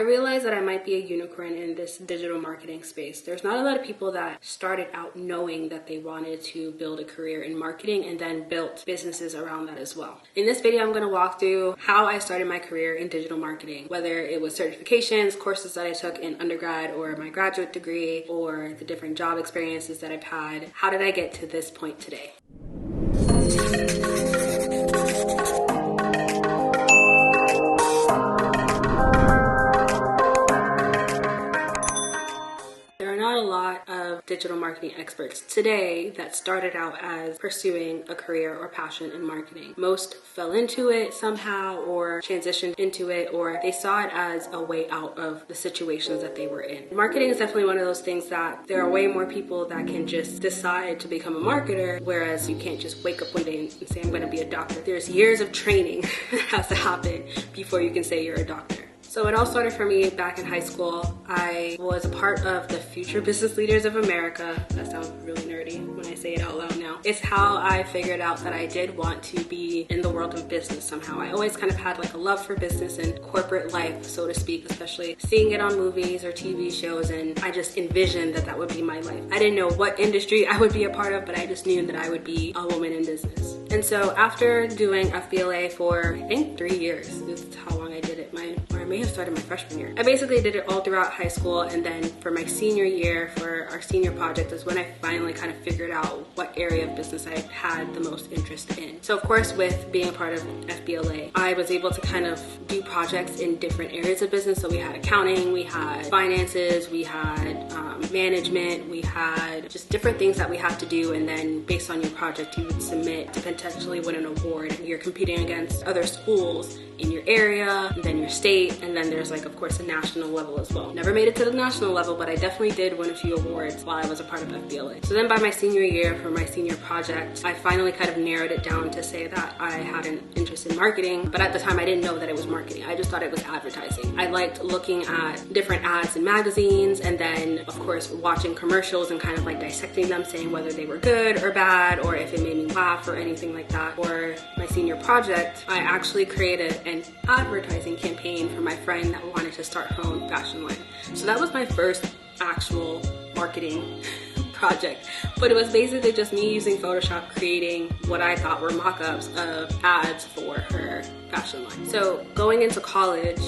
I realized that I might be a unicorn in this digital marketing space. There's not a lot of people that started out knowing that they wanted to build a career in marketing and then built businesses around that as well. In this video, I'm going to walk through how I started my career in digital marketing, whether it was certifications, courses that I took in undergrad or my graduate degree, or the different job experiences that I've had. How did I get to this point today? There are not a lot of digital marketing experts today that started out as pursuing a career or passion in marketing. Most fell into it somehow or transitioned into it, or they saw it as a way out of the situations that they were in. Marketing is definitely one of those things that there are way more people that can just decide to become a marketer, whereas you can't just wake up one day and say, I'm going to be a doctor. There's years of training that has to happen before you can say you're a doctor. So it all started for me back in high school. I was a part of the Future Business Leaders of America. That sounds really nerdy when I say it out loud now. It's how I figured out that I did want to be in the world of business somehow. I always kind of had like a love for business and corporate life, so to speak, especially seeing it on movies or TV shows, and I just envisioned that that would be my life. I didn't know what industry I would be a part of, but I just knew that I would be a woman in business. And so after doing FBLA for, I think, 3 years, this is how long I did it. I may have started my freshman year. I basically did it all throughout high school, and then for my senior year, for our senior project, is when I finally kind of figured out what area of business I had the most interest in. So of course, with being a part of FBLA, I was able to kind of do projects in different areas of business. So we had accounting, we had finances, we had management, we had just different things that we had to do, and then based on your project, you would submit to potentially win an award. You're competing against other schools in your area, and then your state, and then there's like, of course, a national level as well. Never made it to the national level, but I definitely did win a few awards while I was a part of FBLA. So then by my senior year, for my senior project, I finally kind of narrowed it down to say that I had an interest in marketing, but at the time I didn't know that it was marketing. I just thought it was advertising. I liked looking at different ads in magazines, and then of course watching commercials and kind of like dissecting them, saying whether they were good or bad, or if it made me laugh or anything like that. For my senior project, I actually created an advertising campaign for my friend that wanted to start her own fashion line. So that was my first actual marketing project, but it was basically just me using Photoshop, creating what I thought were mock-ups of ads for her fashion line. So going into college,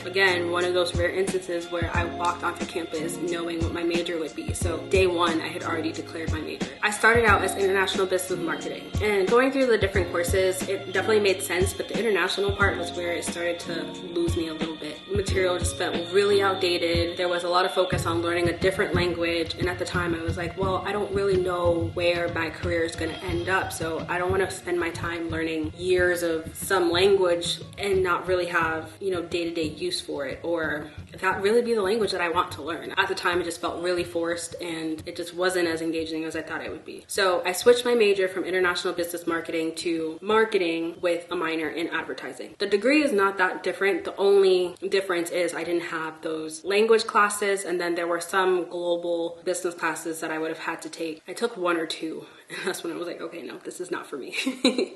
again, one of those rare instances where I walked onto campus knowing what my major would be. So day one, I had already declared my major. I started out as international business marketing, and going through the different courses, it definitely made sense, but the international part was where it started to lose me a little bit. The material just felt really outdated. There was a lot of focus on learning a different language, and at the time I was like, well, I don't really know where my career is going to end up, so I don't want to spend my time learning years of some language and not really have, day-to-day use for it, or that really be the language that I want to learn. At the time, it just felt really forced, and it just wasn't as engaging as I thought it would be. So I switched my major from international business marketing to marketing with a minor in advertising. The degree is not that different. The only difference is I didn't have those language classes, and then there were some global business classes that I would have had to take. I took 1 or 2, and that's when I was like, okay, no, this is not for me.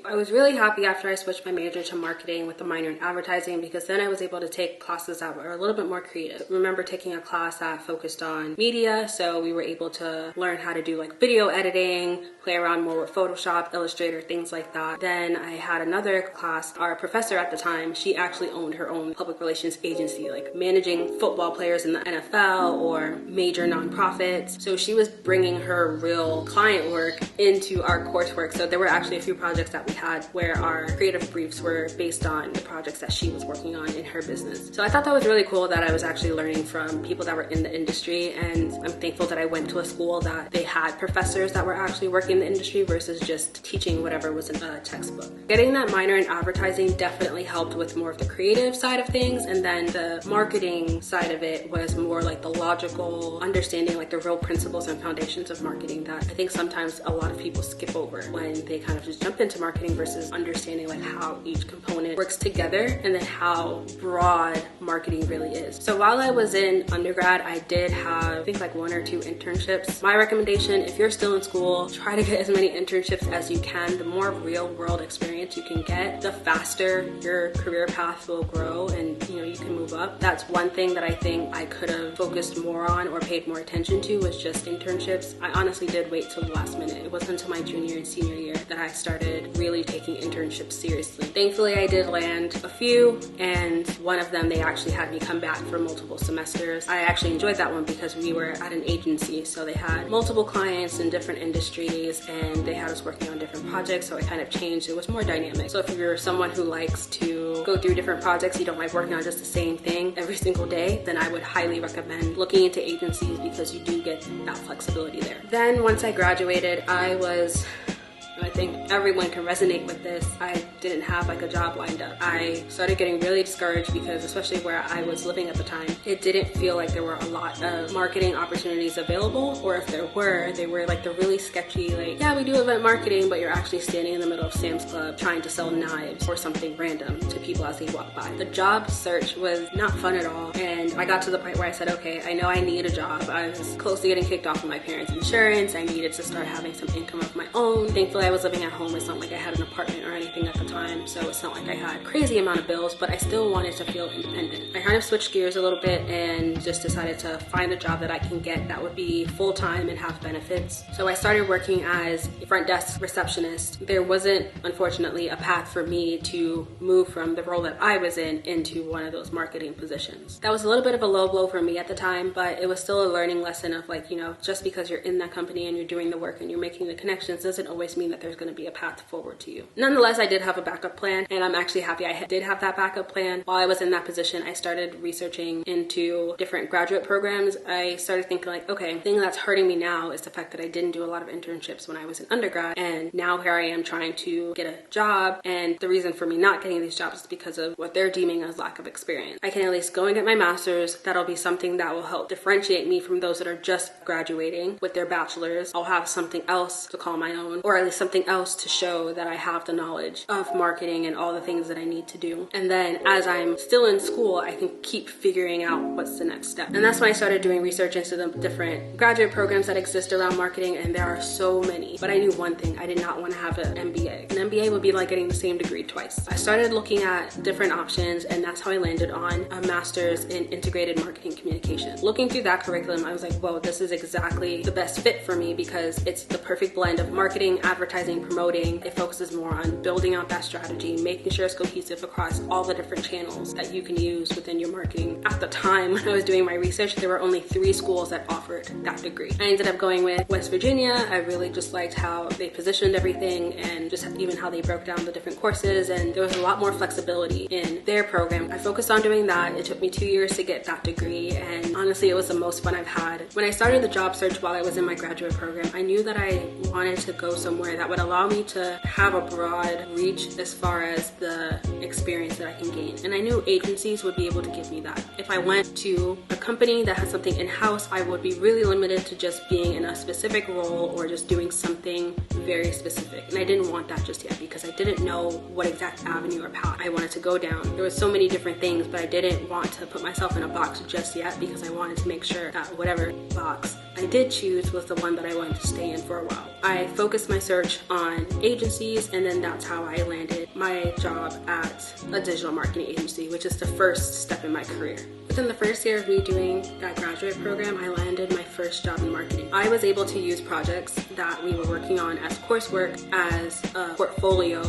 I was really happy after I switched my major to marketing with a minor in advertising, because then I was able to take classes that were a little bit more creative. I remember taking a class that focused on media, so we were able to learn how to do like video editing, play around more with Photoshop, Illustrator, things like that. Then I had another class. Our professor at the time, she actually owned her own public relations agency, like managing football players in the NFL or major nonprofits. So she was bringing her real client work into our coursework. So there were actually a few projects that we had where our creative briefs were based on the projects that she was working on in her business. So I thought that was really cool that I was actually learning from people that were in the industry, and I'm thankful that I went to a school that they had professors that were actually working in the industry versus just teaching whatever was in a textbook. Getting that minor in advertising definitely helped with more of the creative side of things, and then the marketing side of it was more like the logical understanding, like the real principles and foundations of marketing that I think sometimes a lot of of people skip over when they kind of just jump into marketing versus understanding like how each component works together and then how broad marketing really is. So while I was in undergrad, I did have I think like 1 or 2 internships. My recommendation, if you're still in school, try to get as many internships as you can. The more real world experience you can get, the faster your career path will grow and you can move up. That's one thing that I think I could have focused more on or paid more attention to was just internships. I honestly did wait till the last minute. It wasn't until my junior and senior year that I started really taking internships seriously. Thankfully, I did land a few, and one of them, they actually had me come back for multiple semesters. I actually enjoyed that one because we were at an agency, so they had multiple clients in different industries and they had us working on different projects, so it kind of changed. It was more dynamic. So if you're someone who likes to go through different projects, you don't like working on just the same thing every single day, then I would highly recommend looking into agencies because you do get that flexibility there. Then once I graduated, I think everyone can resonate with this. I didn't have like a job lined up. I started getting really discouraged because especially where I was living at the time, it didn't feel like there were a lot of marketing opportunities available, or if there were, they were like the really sketchy, like, yeah, we do event marketing, but you're actually standing in the middle of Sam's Club trying to sell knives or something random to people as they walk by. The job search was not fun at all, and I got to the point where I said, okay, I know I need a job. I was close to getting kicked off of my parents' insurance. I needed to start having some income of my own. Thankfully, I was living at home. It's not like I had an apartment or anything at the time, so it's not like I had a crazy amount of bills, but I still wanted to feel independent. I kind of switched gears a little bit and just decided to find a job that I can get that would be full-time and have benefits. So I started working as a front desk receptionist. There wasn't, unfortunately, a path for me to move from the role that I was in into one of those marketing positions. That was a little bit of a low blow for me at the time, but it was still a learning lesson of like, just because you're in that company and you're doing the work and you're making the connections doesn't always mean that there's going to be a path forward to you. Nonetheless, I did have a backup plan, and I'm actually happy I did have that backup plan. While I was in that position, I started researching into different graduate programs. I started thinking like, okay, the thing that's hurting me now is the fact that I didn't do a lot of internships when I was in undergrad, and now here I am trying to get a job, and the reason for me not getting these jobs is because of what they're deeming as lack of experience. I can at least go and get my master's. That'll be something that will help differentiate me from those that are just graduating with their bachelor's. I'll have something else to call my own, or at least something else to show that I have the knowledge of marketing and all the things that I need to do. And then as I'm still in school, I can keep figuring out what's the next step. And that's when I started doing research into the different graduate programs that exist around marketing, and there are so many. But I knew one thing: I did not want to have an MBA. An MBA would be like getting the same degree twice. I started looking at different options, and that's how I landed on a master's in integrated marketing communication. Looking through that curriculum, I was like, whoa, this is exactly the best fit for me because it's the perfect blend of marketing, advertising, promoting. It focuses more on building out that strategy, making sure it's cohesive across all the different channels that you can use within your marketing. At the time when I was doing my research, there were only 3 schools that offered that degree. I ended up going with West Virginia. I really just liked how they positioned everything and just even how they broke down the different courses, and there was a lot more flexibility in their program. I focused on doing that. It took me 2 years to get that degree, and honestly, it was the most fun I've had. When I started the job search while I was in my graduate program, I knew that I wanted to go somewhere that would allow me to have a broad reach as far as the experience that I can gain. And I knew agencies would be able to give me that. If I went to a company that has something in-house, I would be really limited to just being in a specific role or just doing something very specific. And I didn't want that just yet because I didn't know what exact avenue or path I wanted to go down. There were so many different things, but I didn't want to put myself in a box just yet because I wanted to make sure that whatever box I did choose was the one that I wanted to stay in for a while. I focused my search on agencies, and then that's how I landed my job at a digital marketing agency, which is the first step in my career. Within the first year of me doing that graduate program, I landed my first job in marketing. I was able to use projects that we were working on as coursework as a portfolio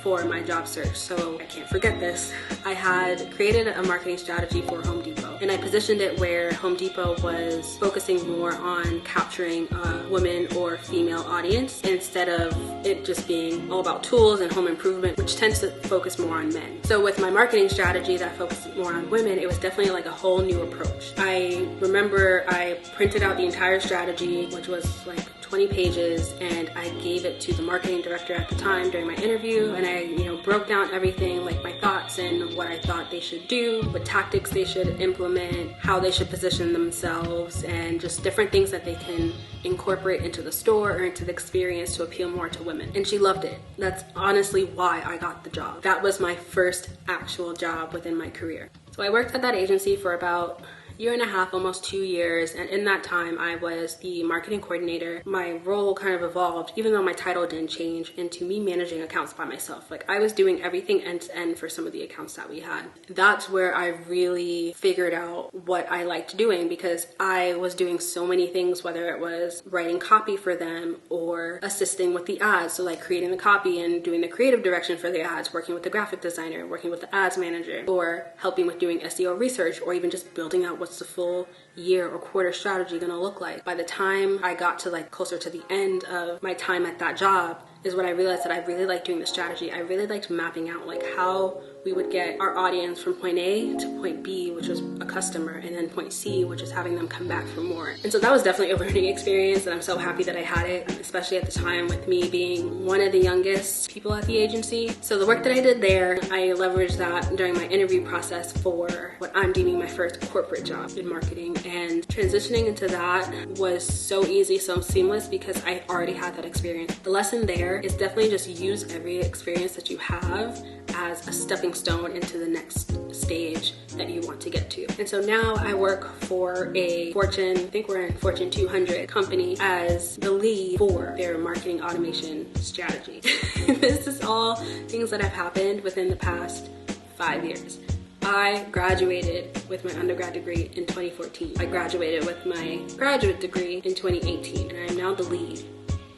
for my job search. So I can't forget this. I had created a marketing strategy for Home Depot, and I positioned it where Home Depot was focusing more on capturing a woman or female audience instead of it just being all about tools and home improvement, which tends to focus more on men. So with my marketing strategy that focused more on women, it was definitely like a whole new approach. I remember I printed out the entire strategy, which was like 20 pages, and I gave it to the marketing director at the time during my interview, and I broke down everything, like my thoughts and what I thought they should do, what tactics they should implement, how they should position themselves, and just different things that they can incorporate into the store or into the experience to appeal more to women. And she loved it. That's honestly why I got the job. That was my first actual job within my career. So I worked at that agency for about year and a half, almost 2 years, and in that time I was the marketing coordinator. My role kind of evolved, even though my title didn't change, into me managing accounts by myself. Like, I was doing everything end to end for some of the accounts that we had. That's where I really figured out what I liked doing, because I was doing so many things, whether it was writing copy for them or assisting with the ads, so like creating the copy and doing the creative direction for the ads, working with the graphic designer, working with the ads manager, or helping with doing SEO research, or even just building out what's the full year or quarter strategy gonna look like. By the time I got to like closer to the end of my time at that job is when I realized that I really liked doing the strategy. I really liked mapping out like how we would get our audience from point A to point B, which was a customer, and then point C, which is having them come back for more. And so that was definitely a learning experience, and I'm so happy that I had it, especially at the time with me being one of the youngest people at the agency. So the work that I did there, I leveraged that during my interview process for what I'm deeming my first corporate job in marketing. And transitioning into that was so easy, so seamless, because I already had that experience. The lesson there is definitely just use every experience that you have as a stepping stone into the next stage that you want to get to. And so now I work for a Fortune, I think we're in Fortune 200 company, as the lead for their marketing automation strategy. This is all things that have happened within the past 5 years. I graduated with my undergrad degree in 2014. I graduated with my graduate degree in 2018, and I am now the lead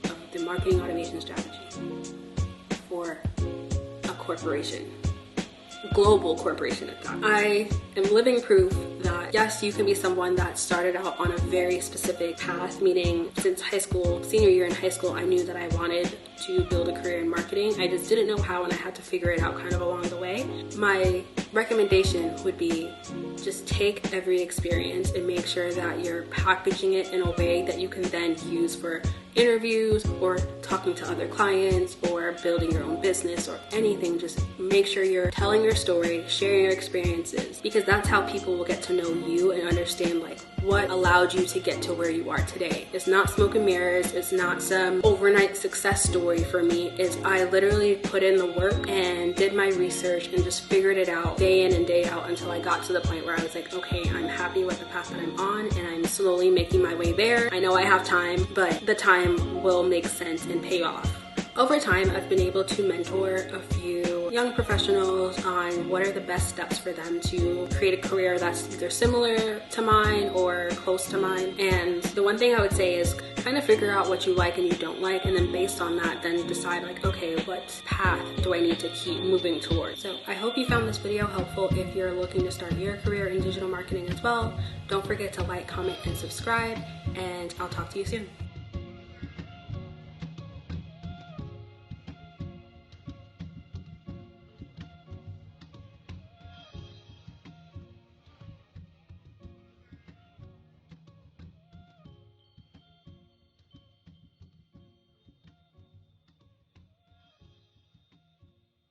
of the marketing automation strategy for a corporation, global corporation at that. I am living proof that yes, you can be someone that started out on a very specific path, meaning since high school, senior year in high school, I knew that I wanted to build a career in marketing. I just didn't know how, and I had to figure it out kind of along the way. My recommendation would be just take every experience and make sure that you're packaging it in a way that you can then use for interviews or talking to other clients or building your own business or anything. Just make sure you're telling your story, sharing your experiences, because that's how people will get to know you and understand like what allowed you to get to where you are today. It's not smoke and mirrors. It's not some overnight success story for me. It's I literally put in the work and did my research and just figured it out day in and day out until I got to the point where I was like, okay, I'm happy with the path that I'm on and I'm slowly making my way there. I know I have time, but the time will make sense and pay off. Over time, I've been able to mentor a few young professionals on what are the best steps for them to create a career that's either similar to mine or close to mine. And the one thing I would say is kind of figure out what you like and you don't like, and then based on that, then decide like, okay, what path do I need to keep moving towards? So I hope you found this video helpful. If you're looking to start your career in digital marketing as well, don't forget to like, comment, and subscribe, and I'll talk to you soon.